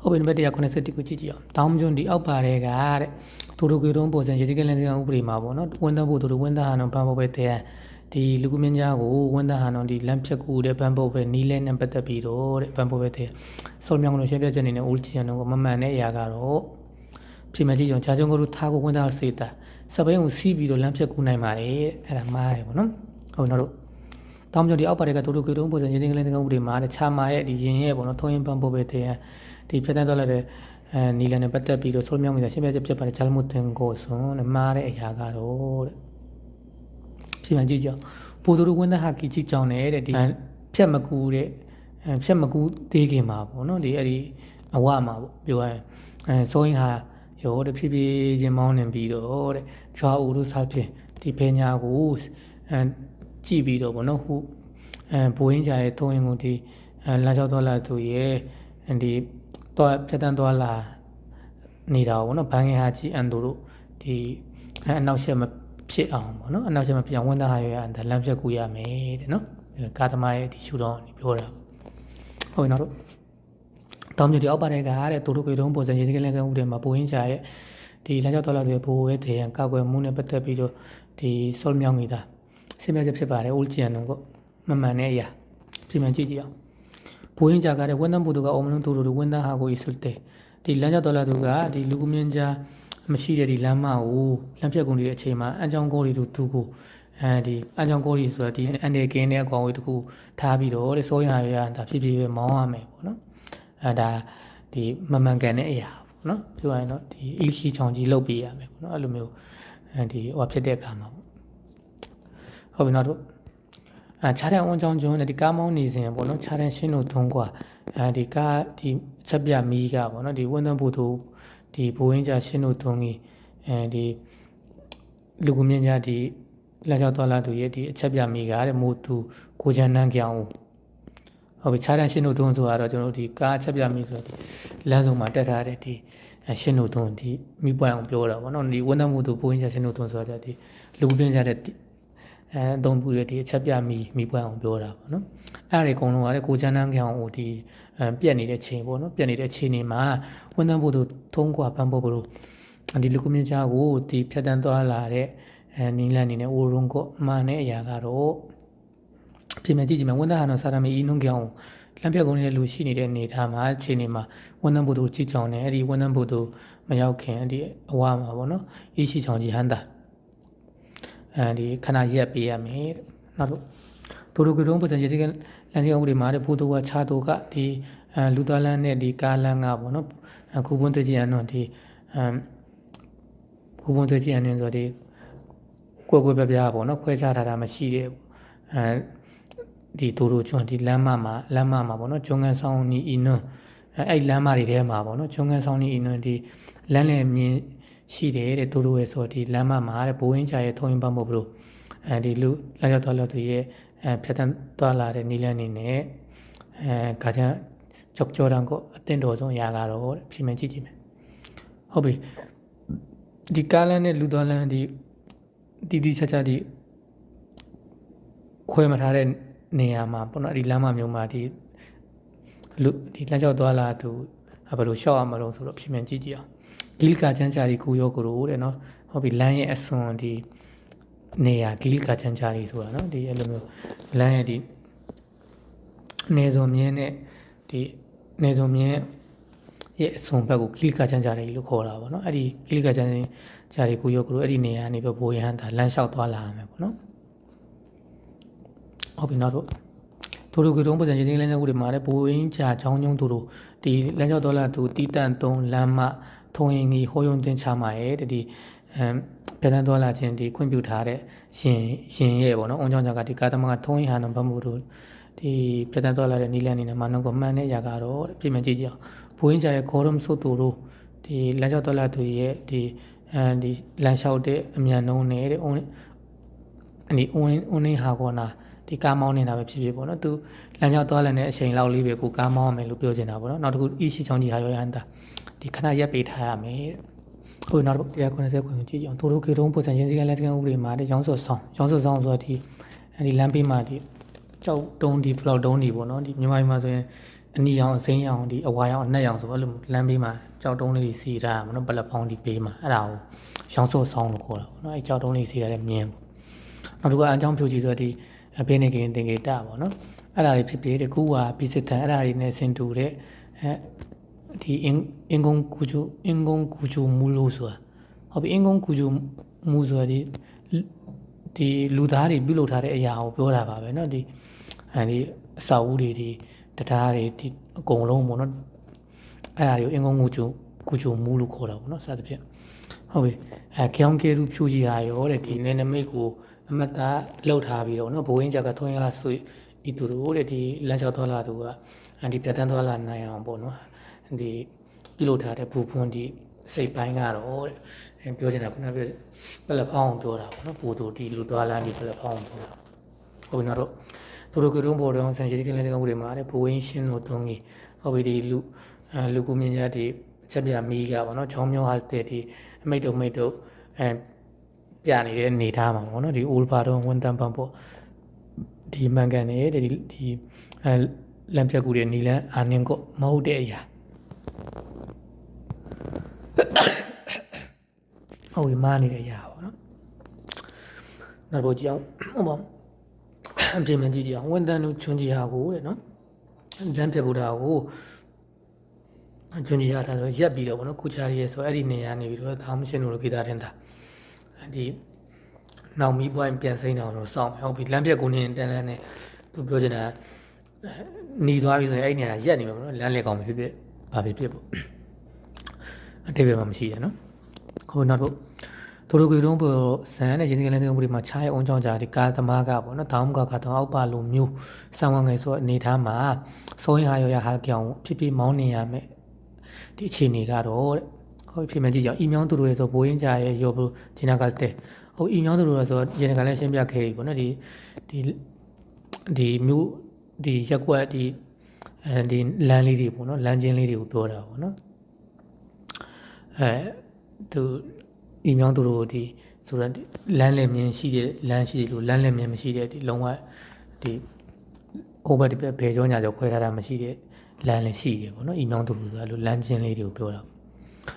ဟုတ်ပြီနံပါတ်190ကိုကြည့်ကြည့်အောင်တောင်းကျွန်းဒီအောက်ပါတဲ့ကတဲ့သူတို့ကိုတုံးပေါ်စံရေဒီကလန်စံဥပဒေမှာပေါ့နော်ဝန်သားဖို့သူတို့ဝန်သားဟာနော်ဘန်ဖို့ပဲတဲ့ဒီလူကူမင်းကြားကိုဝန်သားဟာနော်ဒီလမ်းဖြတ်ကူတဲ့ဘန်ဖို့ပဲနီးလဲနဲ့ပတ်သက်ပြီးတော့တဲ့ဘန်ဖို့ပဲတဲ့စောမြောင်လို့ရှင်းပြချက်နေနဲ့ဦးချီချန်တို့ကမမှန်တဲ့အရာကတော့ပြင်မကြည့်အောင်ဂျာကျုံကိုတို့ထားကိုဝန်သားစေတာစပိန်ကိုစီးပြီးတော့လမ်းဖြတ်ကူနိုင်ပါတယ်အဲ့ဒါမှားတယ်ပေါ့နော်ဟုတ်နော်တို့တောင်းကျွန်းဒီအောက်ပါတဲ့ကသူတို့ကိုတုံးပေါ်စံရေဒီကလန်စံဥပဒေမှာတဲ့ခြာမာရဲ့ဒီရင်ရဲ့ပေါ့နော်ထုံးရင်ဘန်ဖို့ပဲတဲ့ဒီဖြတ်တန်းသွားလာတဲ့နီလန်နဲ့ပတ်သက်ပြီးတော့ဆိုးမြောင်းနေတာရှင်းပြချက်ဖြစ်ပါတယ်ဂျာလမှုတင်ကိုစွန်းနဲ့မှားတဲ့အရာကတော့တဲ့ပြင်မှန်ကြည့်ကြပိုတို့ဝန်သားဟာကီကြီးကြောင်းနေတဲ့ဒီဖြတ်မကူတဲ့ဖြတ်မကူသေးခင်မှာပေါ့နော်ဒီအဲ့ဒီအဝမှာပေါ့ပြောရရင်ဆိုရင်ဟာရောတဲ့ဖြည်းဖြည်းချင်းမောင်းနေပြီးတော့တဲ့ချွာဦးတို့စားဖြင့်ဒီဖေညာကိုကြည့်ပြီးတော့ပေါ့နော်ဟုတ်ဘိုးရင်းကြရဲ့သုံးရင်ကိုဒီလာချောက်သွားလာသူရဲ့ဒီတော့ဖြတ်တန်းသွားလာနေတာပေါ့နော်ဘန်ငယ်ဟာကြီးအန်တို့ဒီအနောက်ရှက်မဖြစ်အောင်ပေါ့နော်အနောက်ရှက်မဖြစ်အောင်ဝန်သားဟာရအန်လမ်းဖြတ်ကူရမယ်တဲ့နော်ကာသမားရဲ့ဒီရှူတော့ပြောတာဟုတ်နော်တို့တောင်းမြဒီအောက်ပါတဲ့ကတဲ့သူတို့ကိုတုံးပေါ်စံရေဒီကလည်းဥပဒေမှာပိုရင်းချရဲ့ဒီလမ်းကြောက်တော်လာတွေဘိုးရဲ့တေရန်ကောက်ွယ်မှုနဲ့ပတ်သက်ပြီးတော့ဒီဆော့မြောင်းနေတာရှင်းပြချက်ဖြစ်ပါတယ်ဦးကျန်တို့ကမမှန်တဲ့အရာပြင်မှန်ကြည့်ကြည့်အောင်ဘိုးရင်ကြကားတဲ့ဝန်သားဘုသူကအုံမလုံးသူတို့ဝန်သားဟာကိုအစ်စွတ်တဲ့ဒီလမ်းကြောက်တော်လာသူကဒီလူကူမင်းကြားမရှိတဲ့ဒီလမ်းမကိုလမ်းဖြတ်ကုန်နေတဲ့အချိန်မှာအန်ချောင်းကိုတွေသူကိုဒီအန်ချောင်းကိုတွေဆိုတာဒီအန်ဒေကင်းတဲ့အကောင်ဝေးတခုထားပြီးတော့တဲ့စိုးရရဒါဖြစ်ဖြစ်ပဲမောင်းရမယ်ပေါ့နော်ဒါဒီမမှန်ကန်တဲ့အရာပေါ့နော်ပြောရရင်တော့ဒီအီခီချောင်းကြီးလုတ်ပေးရမယ်ပေါ့နော်အဲ့လိုမျိုးဒီဟိုဖြစ်တဲ့အခါမှာပေါ့ဟုတ်ပြီနောက်တော့ခြားတဲ့ဝန်ချောင်းကျွန်းနဲ့ဒီကားမောင်းနေစဉ်ပေါ့နော်ခြားတဲ့ရှင်းတို့ထုံးกว่าဒီကားဒီချက်ပြမီးကပေါ့နော်ဒီဝန်ထမ်းဖို့သူဒီဘိုးရင်းကြရှင်းတို့ထုံးကြီးဒီလူကူမြင့်ကြဒီလမ်းကြောက်တော်လာသူရဲ့ဒီအချက်ပြမီးကတဲ့မို့သူကိုချန်နန်းကြောင်ဟုတ်ပြီခြားတဲ့ရှင်းတို့ထုံးဆိုတော့ကျွန်တော်တို့ဒီကားအချက်ပြမီးဆိုတော့ဒီလမ်းစုံမှာတက်ထားတဲ့ဒီရှင်းတို့ထုံးဒီမိပွိုင်အောင်ပြောတာပေါ့နော်ဒီဝန်ထမ်းဖို့သူဘိုးရင်းကြရှင်းတို့ထုံးဆိုတော့ဒီလူကူမြင့်ကြတဲ့သုံးပူရဒီအချက်ပြမိပွဲအောင်ပြောတာပေါ့နော်အဲ့ဒီအကုန်လုံးကလည်းကိုချမ်းတန်းကြောင်ဟိုဒီပြက်နေတဲ့ချိန်ပေါ့နော်ပြက်နေတဲ့ချိန်နေမှာဝန်ထမ်းဖို့သူထုံးကွာပန်းဖို့ဘလို့ဒီလူကူမြင့်ချာကိုဒီဖြတ်တန်းသွားလာတဲ့နီလန်နေနဲ့အိုရုံကိုမာနေအရာကတော့ပြင်မကြည့်ကြည့်မယ်ဝန်ထမ်းဟာတော့စာရမီအင်းနှုံကြောင်လမ်းပြက်ကုန်နေတဲ့လူရှိနေတဲ့အနေထားမှာချိန်နေမှာဝန်ထမ်းဖို့သူကြည့်ကြောင်နေအဲ့ဒီဝန်ထမ်းဖို့သူမရောက်ခင်ဒီအဝါမှာပေါ့နော်အေးရှိချောင်ကြီးဟန်တာဒီခဏရက်ပေးရမယ်တဲ့နောက်တို့တို့ကတော့ပုံစံရည်ကလမ်းကြောင်းဥပဒေမှာတဲ့ဘိုးတော်ကခြားတော်ကဒီလူသားလမ်းနဲ့ဒီကားလမ်းကပေါ့နော်ခုပွန်းတကြီးအနော်ဒီခုပွန်းတကြီးအနင်းဆိုဒီကွယ်ပြပြပေါ့နော်ခွဲခြားထားတာမရှိတဲ့ဒီတို့ကျွန်းဒီလမ်းမမှာပေါ့နော်ကျုံငန်းဆောင်နီအင်းနော်အဲ့လမ်းမတွေထဲမှာပေါ့နော်ကျုံငန်းဆောင်နီအင်းနော်ဒီလမ်းလည်းမြင်ရှိတယ်တဲ့တို့ရဲ့ဆိုဒီလမ်းမမှာတဲ့ဘိုးရင်းချာရဲ့ထုံးရင်ပန်းဖို့ဘလို့ဒီလူလာရောက်သွားလို့သူရဲ့ဖြတ်တန်းသွားလာတဲ့နီလန်းနေနဲ့ခါကျကြောက်ကြောတန်းကိုအတင်းတော်ဆုံးအရာကတော့ပြင်မှန်ကြည့်ကြည့်မယ်ဟုတ်ပြီဒီကားလန်းနဲ့လူသွားလန်းဒီတီချာဒီခွဲမထားတဲ့နေရာမှာပေါ့နော်ဒီလမ်းမမျိုးမှာဒီလမ်းကြောက်သွားလာသူဘယ်လိုရှောက်ရမလို့ဆိုတော့ပြင်မှန်ကြည့်ကြည့်အောင်ဂီလ်ကာချန်ချာရီကိုရောကိုရိုတဲ့နော်ဟုတ်ပြီလမ်းရဲ့အစွန်ဒီနေရာဂီလ်ကာချန်ချာရီဆိုတာနော်ဒီအဲ့လိုမျိုးလမ်းရဲ့ဒီနေစုံမြင်းနဲ့ဒီနေစုံမြင်းရဲ့အစွန်ဘက်ကိုဂီလ်ကာချန်ချာရီလို့ခေါ်တာပေါ့နော်အဲ့ဒီဂီလ်ကာချန်ချာရီကိုရောကိုရိုအဲ့ဒီနေရာနေပြီးဘိုးရဟန်တာလမ်းလျှောက်သွားလာရမယ်ပေါ့နော်ဟုတ်ပြီနောက်တော့တို့ကတော့ပုံစံရင်းလမ်းကြောင်းတွေမှာလည်းဘိုးရင်းချာချောင်းကျုံတို့ဒီလမ်းကြောင်းသွားလာသူတီတန်3လမ်းမထုံရင်ကြီးဟိုးယုံတင်ချမှာရဲ့ဒီဖြတ်တန်းသွားလာခြင်းဒီခွင့်ပြုထားတဲ့ရှင်ရဲ့ပေါ့နော်အုံကြောင့်ကဒီကာသမကထုံရင်ဟာနံပါတ်မှုတို့ဒီဖြတ်တန်းသွားလာတဲ့နီလန်နေနဲ့မနုံကမှန်တဲ့ຢာကတော့ပြင်မှန်ကြည့်ကြအောင်ဘိုးရင်းချာရဲ့ခေါ်ရမဆုတ်သူတို့ဒီလမ်းကြောင်းသွားလာသူရဲ့ဒီလမ်းလျှောက်တဲ့အမြန်နှုံးနဲ့တဲ့အုံနေဟာကောနာဒီကားမောင်းနေတာပဲဖြစ်ဖြစ်ပေါ့နော်သူလမ်းကြောင်းသွားလည်တဲ့အချိန်လောက်လေးပဲကိုကားမောင်းရမယ်လို့ပြောချင်တာပေါ့နော်နောက်တစ်ခုအီရှိချောင်းကြီးဟာရောရဟန်တာဒီခဏရက်ပေးထားရမယ်ဟိုနောက်တော့190ခွင့်ကြည့်ကြအောင်တို့ကေတုံးပုံစံရင်းစည်းကလက်စကန်ဥပဒေမှာတဲ့ရောင်းစော်ဆောင်ဆိုတော့ဒီလမ်းပေးမှာဒီကြောက်တုံးဒီဘလောက်တုံးဒီပေါ့နော်ဒီမြန်မာပြည်မှာဆိုရင် အနီရောင်အစိမ်းရောင်ဒီအဝါရောင်အနက်ရောင်ဆိုအဲ့လိုလမ်းဘေးမှာကြောက်တုံးလေးစီထားတာပေါ့နော်ပလက်ဖောင်းဒီဘေးမှာအဲ့ဒါကိုရောင်စော့ဆောင်းလို့ခေါ်တာပေါ့နော်အဲ့ကြောက်တုံးလေးစီထားတဲ့မြင်းနောက်တစ်ခုအကြောင်းဖြိုကြည့်ဆိုဒီဘေးနေကင်းတင်ကေတာပေါ့နော်အဲ့ဒါတွေဖြစ်ဖြစ်တဲ့ကူဝါပိစတန်အဲ့ဒါတွေနဲ့ဆင်တူတဲ့ဒီအင်ကုန်းကူချူမူလို့ဆိုတာဟုတ်ပြီအင်ကုန်းကူချူမူဆိုတာဒီလူသားတွေပြုလုပ်ထားတဲ့အရာကိုပြောတာပါပဲเนาะဒီအစာအုပ်တွေဒီတရားတွေဒီအကုန်လုံးပေါ့နော်အဲ့ဒါတွေကိုအင်ကုန်းကူချူမူလို့ခေါ်တာပေါ့နော်စသဖြင့်ဟုတ်ပြီကြောင်ကဲရူဖြူကြီးဟာရောတဲ့ဒီနယ်နမိတ်ကိုအမတ်သားလှုပ်ထားပြီးတော့နော်ဘိုးရင်းကြကထွန်းရဆွေဤသူတို့တဲ့ဒီလမ်းလျှောက်သွားလာသူကဒီပြတ်တန်းသွားလာနိုင်အောင်ပေါ့နော်ဒီပြုလုပ်ထားတဲ့ဘူဖွန်းဒီစိတ်ပိုင်းကတော့တဲ့ပြောချင်တာခုနကပြောပလက်ဖောင်းပြောတာပေါ့နော်ပူတူဒီလူသွားလာဒီပလက်ဖောင်းပြောတာဟုတ်ပြီတော့တို့ကတော့ဘော်တော်ဆန်ချီကလည်းကောင်းတွေမှာတဲ့ဘိုးရင်းရှင်းတို့တုံးကြီးဟုတ်ပြီဒီလူကူမြင့်ကြဒီချက်ပြမီးကပေါ့နော်ချောင်းမြောင်းဟာတဲ့ဒီအမိတ်တို့ပြနေတဲ့အနေထားမှာပေါ့နော်ဒီအိုလ်ဘာတော့ဝန်တန်ပန်ပေါ့ဒီမန်ကန်နေတဲ့ဒီလမ်းဖြတ်ကူတဲ့နီလန်းအာနင်းကိုမဟုတ်တဲ့အရာဟုတ်ပြီမားနေတဲ့အရာပေါ့နော်နောက်တော့ကြည့်အောင်ဟုတ်ပါအပြင်မှာကြည့်ကြအောင်ဝန်တန်တို့ချွန်ကြီးဟာကိုတဲ့နော်လမ်းဖြတ်ကူတာကိုချွန်ကြီးဟာဒါဆိုရက်ပြီးတော့ပေါ့နော်ကုချာရီရဲ့ဆိုအဲ့ဒီနေရာနေပြီးတော့ဒါမှမရှင်းလို့ဂီတာတင်တာဒီနောက်မီးပွိုင်းပြန်စိမ့်အောင်တော့စောင့်မယ်ဟုတ်ပြီလမ်းပြက်ကိုနေတန်းလန်းနဲ့သူပြောချင်တာหนีသွားပြီဆိုရင်အဲ့နေရာရက်နေမှာပေါ့နော်လမ်းလေကောင်ဖြစ်ဘာဖြစ်ပေါ့အတိတ်မှာမရှိရနော်ခုနောက်တော့တို့ကွေတုံးပေါ်ဇန်နဲ့ရင်းနှီးကလည်းမှုတွေမှာခြားရအောင်ကြောင်းကြဒီကာသမားကပေါ့နော်တောင်းကကတော့အောက်ပါလိုမျိုးဆောင်းဝငယ်ဆိုအနေထားမှာစိုးရင်ဟာရဟာကြောင်ဖြစ်မောင်းနေရမယ်ဒီအခြေအနေကတော့ဟုတ်ဖြစ်မှကြည့်ကြအောင်အီမြောင်းသူတို့ရဲ့ဆိုဘိုးရင်ကြရဲ့ရောဘူးဂျင်နာကတဲ့ဟုတ်အီမြောင်းသူတို့ဆိုရင်းကလည်းရှင်းပြခဲ့ပြီပေါ့နော်ဒီမျိုးဒီရက်ကွက်ဒီလမ်းလေးတွေပေါ့နော်လမ်းချင်းလေးတွေကိုပြောတာပေါ့နော်သူအီမြောင်းသူတို့ဒီဆိုတော့လမ်းလည်းမြင်ရှိတဲ့လမ်းရှိတယ်လို့လမ်းလည်းမြင်မရှိတဲ့ဒီလုံးဝဒီဟိုဘက်ဒီဘက်ဘယ်ကြောညာကြောခွဲထားတာမရှိတဲ့လမ်းလည်းရှိတယ်ပေါ့နော်အီမြောင်းသူတို့ဆိုလို့လမ်းချင်းလေးတွေကိုပြောတာ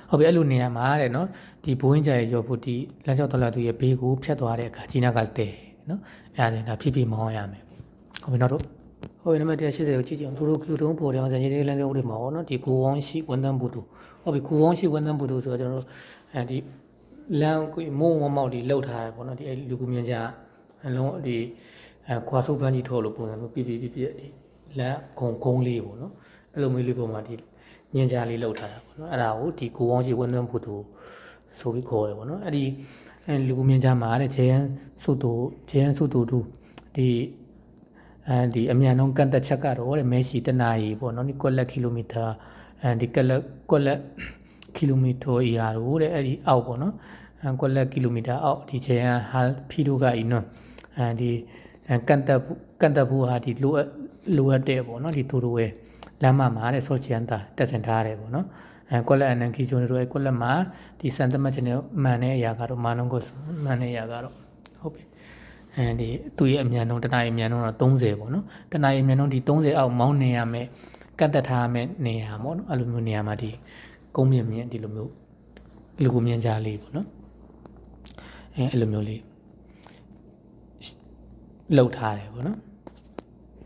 ဟုတ်ပြီအဲ့လိုနေရာမှာတဲ့နော်ဒီဘိုးရင်ကြရဲ့ရောဖို့ဒီလမ်းလျှောက်တော်လာသူရဲ့ဘေးကိုဖြတ်သွားတဲ့အခါဂျီနာကတဲနော်အဲ့ဒါဒါဖြည်းမောင်းရမယ်ဟုတ်ပြီနောက်တော့ဟုတ်ပြီနံပါတ်180ကိုကြည့်ကြအောင်သူတို့ကျူတုံးပေါ်တယ်အောင်ဇန်ကြီးလေးလမ်းကြောင်းတွေမှာပေါ့နော်ဒီကိုဝေါင်းရှိဝန်တန်းဘူးတူဟုတ်ပြီကိုဝေါင်းရှိဝန်တန်းဘူးတူဆိုတော့ကျွန်တော်တို့ဒီလမ်းကိုမိုးဝမောက်ဒီလှုပ်ထားတယ်ပေါ့နော်ဒီအဲ့လူကူမြင်ကြအလုံးဒီခွာဆုပ်ပန်းကြီးထော်လို့ပုံစံမျိုးပြပြဒီလမ်းခုံလေးပေါ့နော်အဲ့လိုမျိုးလေးပုံမှာဒီညင်ကြားလေးလှုပ်ထားတာပေါ့နော်အဲ့ဒါကိုဒီကိုဝေါင်းရှိဝန်တန်းဘူးတူဆိုပြီးခေါ်တယ်ပေါ့နော်အဲ့ဒီလူကူမြင်ကြမှာတဲ့ဂျေယန်စုတူတူဒီအမြန်ဆုံးကန်တက်ချက်ကတော့တဲ့မဲရှိတနာရီပေါ့နော်ဒီကွက်လက်ကီလိုမီတာဒီကွက်လက်ကီလိုမီတာအရာတို့တဲ့အဲ့ဒီအောက်ပေါ့နော်ကွက်လက်ကီလိုမီတာအောက်ဒီချေဟာဖီတိုကဤနော်ဒီကန်တက်ဘူးဟာဒီလိုအပ်တဲ့ပေါ့နော်ဒီသူတို့ရဲ့လမ်းမမှာတဲ့ဆော့ချန်တာတက်ဆင်ထားရတယ်ပေါ့နော်ကွက်လက်အနန်ကီဂျွန်တို့ရဲ့ကွက်လက်မှာဒီစံတမတ်ချင်တဲ့မှန်တဲ့အရာကတော့မာနုံကိုမှန်တဲ့အရာကတော့ဟုတ်ပြီဒီသူ့ရဲ့အမြန်နှုန်းတနားအမြန်နှုန်းတော့30ပေါ့နော်တနားအမြန်နှုန်းဒီ30အောက်မောင်းနေရမယ်ကတ်တက်ထားရမယ်နေရာပေါ့နော်အဲ့လိုမျိုးနေရာမှာဒီကုန်းမြင့်ဒီလိုမျိုးလူကူမြင့်ကြားလေးပေါ့နော်အဲ့လိုမျိုးလေးလှုပ်ထားတယ်ပေါ့နော်